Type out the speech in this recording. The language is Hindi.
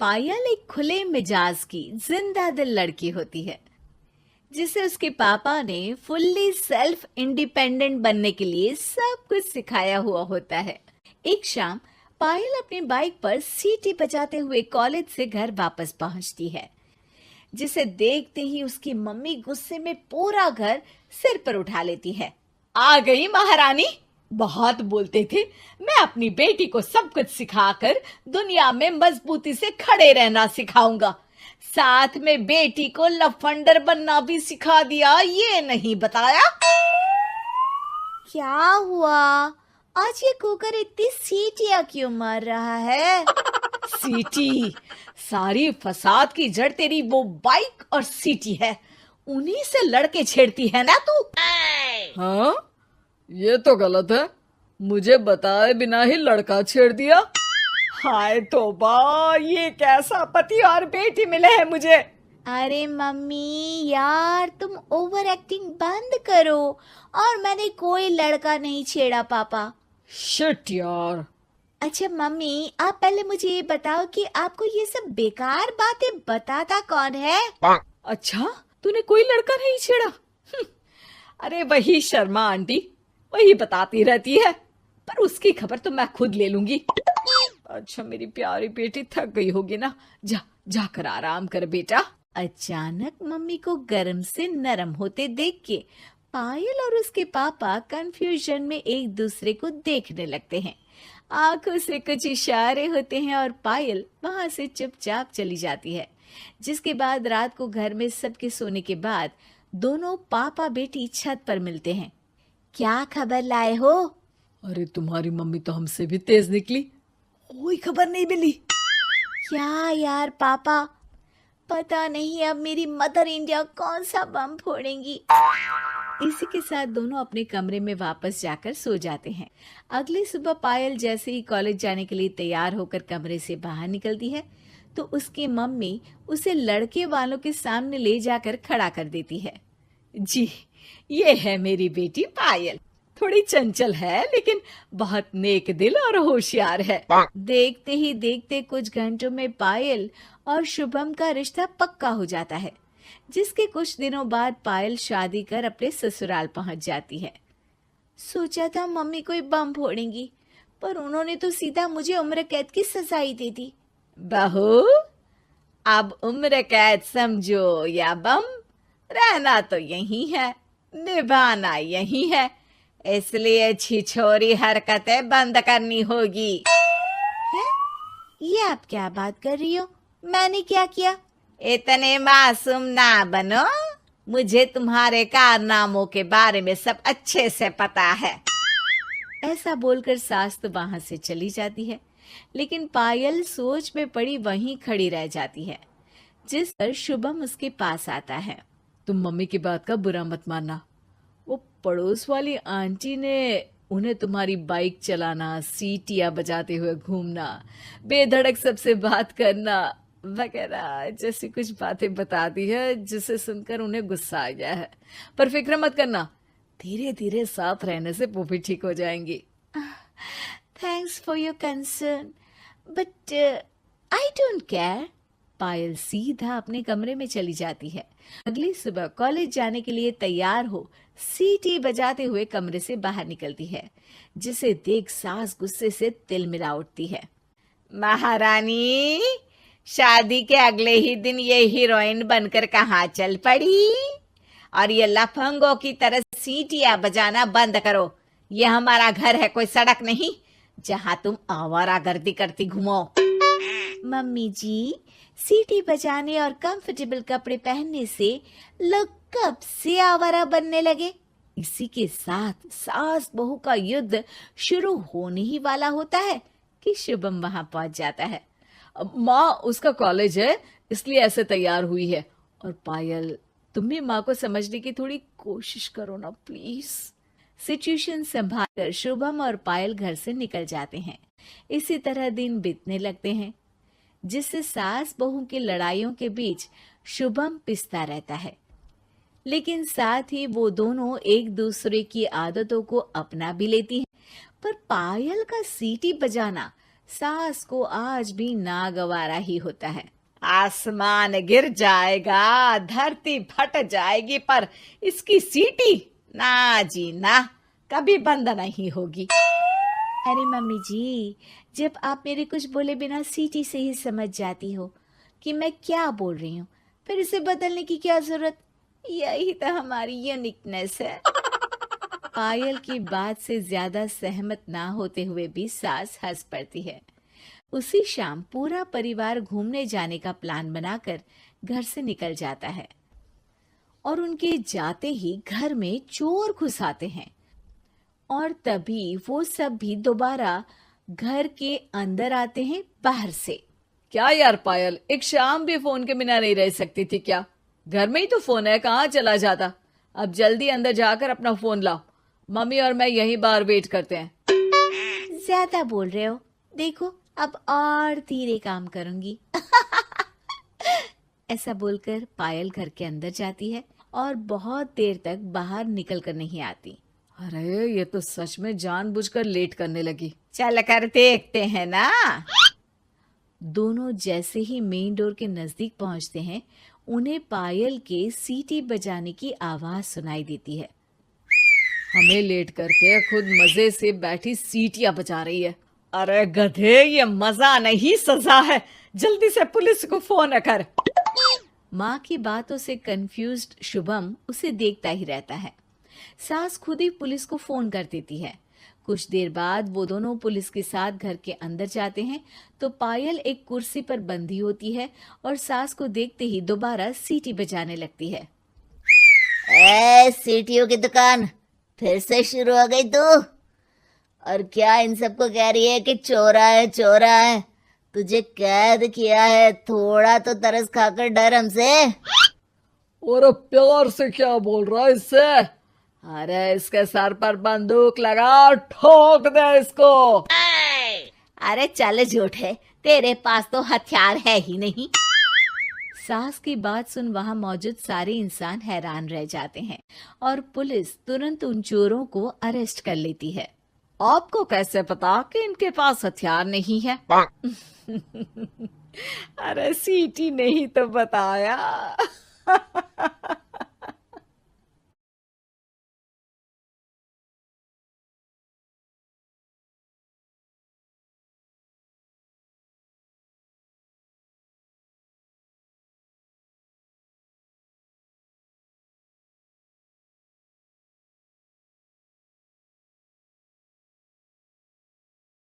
पायल एक खुले मिजाज की जिंदा दिल लड़की होती है जिसे उसके पापा ने फुल्ली सेल्फ इंडिपेंडेंट बनने के लिए सब कुछ सिखाया हुआ होता है। एक शाम पायल अपनी बाइक पर सीटी बजाते हुए कॉलेज से घर वापस पहुंचती है, जिसे देखते ही उसकी मम्मी गुस्से में पूरा घर सिर पर उठा लेती है। आ गई महारानी, बहुत बोलते थे मैं अपनी बेटी को सब कुछ सिखाकर दुनिया में मजबूती से खड़े रहना सिखाऊंगा, साथ में बेटी को लफंडर बनना भी सिखा दिया, ये नहीं बताया। क्या हुआ? आज ये कुकर इतनी सीटियां क्यों मार रहा है? सीटी? सारी फसाद की जड़ तेरी वो बाइक और सीटी है, उन्हीं से लड़के छेड़ती है ना तू। हाँ, ये तो गलत है, मुझे बताए बिना ही लड़का छेड़ दिया। हाय तौबा, ये कैसा पति और बेटी मिले हैं मुझे। अरे मम्मी यार, तुम ओवर एक्टिंग बंद करो, और मैंने कोई लड़का नहीं छेड़ा पापा। शिट यार। अच्छा मम्मी, आप पहले मुझे ये बताओ कि आपको ये सब बेकार बातें बताता कौन है? अच्छा, तूने कोई लड़का नहीं छेड़ा? अरे वही शर्मा आंटी, वही बताती रहती है, पर उसकी खबर तो मैं खुद ले लूंगी। अच्छा मेरी प्यारी बेटी, थक गई होगी ना, जाकर आराम कर बेटा। अचानक मम्मी को गर्म से नरम होते देख के पायल और उसके पापा कंफ्यूजन में एक दूसरे को देखने लगते हैं। आंखों से कुछ इशारे होते हैं और पायल वहां से चुपचाप चली जाती है। जिसके बाद रात को घर में सबके सोने के बाद दोनों पापा बेटी छत पर मिलते हैं। क्या खबर लाए हो? अरे तुम्हारी मम्मी तो हमसे भी तेज निकली, कोई खबर नहीं मिली। क्या यार पापा, पता नहीं अब मेरी मदर इंडिया कौन सा बम फोड़ेंगी। इसी के साथ दोनों अपने कमरे में वापस जाकर सो जाते हैं। अगली सुबह पायल जैसे ही कॉलेज जाने के लिए तैयार होकर कमरे से बाहर निकलती है तो उसकी मम्मी उसे लड़के वालों के सामने ले जाकर खड़ा कर देती है। जी, ये है मेरी बेटी पायल, थोड़ी चंचल है लेकिन बहुत नेक दिल और होशियार है। देखते ही देखते कुछ घंटों में पायल और शुभम का रिश्ता पक्का हो जाता है, जिसके कुछ दिनों बाद पायल शादी कर अपने ससुराल पहुंच जाती है। सोचा था मम्मी कोई बम फोड़ेंगी, पर उन्होंने तो सीधा मुझे उम्र कैद की सजा ही दे दी। बहू, अब उम्र कैद समझो या बम, रहना तो यही है, निभाना यही है, इसलिए छिछोरी हरकतें बंद करनी होगी। है? ये आप क्या बात कर रही हो? मैंने क्या किया? इतने मासूम ना बनो, मुझे तुम्हारे कारनामों के बारे में सब अच्छे से पता है। ऐसा बोलकर सास तो वहां से चली जाती है, लेकिन पायल सोच में पड़ी वहीं खड़ी रह जाती है। जिस पर शुभम उसके पास आता है। तुम मम्मी की बात का बुरा मत मानना, वो पड़ोस वाली आंटी ने उन्हें तुम्हारी बाइक चलाना, सीटियां बजाते हुए घूमना, बेधड़क सबसे बात करना वगैरह जैसी कुछ बातें बता दी है, जिसे सुनकर उन्हें गुस्सा आ गया है। पर फिक्र मत करना, धीरे धीरे साथ रहने से वो भी ठीक हो जाएंगी। Thanks for your concern, but I don't care. Payal सीधा अपने कमरे में चली जाती है। अगली सुबह कॉलेज जाने के लिए तैयार हो सीटी बजाते हुए कमरे से बाहर निकलती है, जिसे देख सास गुस्से से तिलमिला उठती है। महारानी, शादी के अगले ही दिन ये हीरोइन बनकर कहाँ चल पड़ी? और ये लफंगों की तरह सीटियां बजाना बंद करो। ये हमारा घर है, कोई सड़क नहीं जहां तुम आवारागर्दी करती घूमो। मम्मी जी, सीटी बजाने और कंफर्टेबल कपड़े पहनने से लोग कब से आवारा बनने लगे? इसी के साथ सास बहू का युद्ध शुरू होने ही वाला होता है कि शुभम वहां पहुंच जाता है। माँ, उसका कॉलेज है इसलिए ऐसे तैयार हुई है। और पायल, तुम भी माँ को समझने की थोड़ी कोशिश करो ना प्लीज। सिचुएशन संभालकर शुभम और पायल घर से निकल जाते हैं। इसी तरह दिन बीतने लगते हैं, जिससे सास बहू की लड़ाइयों के बीच शुभम पिसता रहता है, लेकिन साथ ही वो दोनों एक दूसरे की आदतों को अपना भी लेती हैं। पर पायल का सीटी बजाना सास को आज भी नागवारा ही होता है। आसमान गिर जाएगा, धरती फट जाएगी, पर इसकी सीटी ना जी ना, कभी बंद नहीं होगी। अरे मम्मी जी, जब आप मेरे कुछ बोले बिना सीटी से ही समझ जाती हो कि मैं क्या बोल रही हूँ, फिर इसे बदलने की क्या जरूरत? यही तो हमारी यूनिकनेस है। पायल की बात से ज्यादा सहमत ना होते हुए भी सास हंस पड़ती है। उसी शाम पूरा परिवार घूमने जाने का प्लान बनाकर घर से निकल जाता है और उनके जाते ही घर में चोर घुस आते हैं और तभी वो सब भी दोबारा घर के अंदर आते हैं बाहर से। क्या यार पायल, एक शाम भी फोन के बिना नहीं रह सकती थी क्या? घर में ही तो फोन है, कहाँ चला जाता? अब जल्दी अंदर जाकर अपना फोन लाओ, मम्मी और मैं यहीं बाहर वेट करते हैं। ज्यादा बोल रहे हो, देखो अब और धीरे काम करूंगी। ऐसा बोलकर पायल घर के अंदर जाती है और बहुत देर तक बाहर निकल कर नहीं आती। अरे ये तो सच में जानबूझकर लेट करने लगी। चल कर देखते हैं ना। दोनों जैसे ही मेन डोर के नजदीक पहुंचते हैं, उन्हें पायल के सीटी बजाने की आवाज सुनाई देती है। हमें लेट करके खुद मजे से बैठी सीटियां बजा रही है। अरे गधे, ये मजा नहीं सजा है, जल्दी से पुलिस को फोन कर। माँ की बातों से कंफ्यूज्ड शुभम उसे देखता ही रहता है। सास खुद ही पुलिस को फोन कर देती है। कुछ देर बाद वो दोनों पुलिस के साथ घर के अंदर जाते हैं तो पायल एक कुर्सी पर बंधी होती है और सास को देखते ही दोबारा सीटी बजाने लगती है। सीटियों की दुकान फिर से शुरू हो गई तू? और क्या इन सबको कह रही है कि चोरा है चोरा है? तुझे कैद किया है, थोड़ा तो तरस खाकर डर हमसे। और प्यार से क्या बोल रहा है इससे? अरे इसके सर पर बंदूक लगा, ठोक दे इसको। अरे चल झूठे, तेरे पास तो हथियार है ही नहीं। सास की बात सुन वहां मौजूद सारे इंसान हैरान रह जाते हैं और पुलिस तुरंत उन चोरों को अरेस्ट कर लेती है। आपको कैसे पता कि इनके पास हथियार नहीं है? अरे सीटी नहीं तो बताया।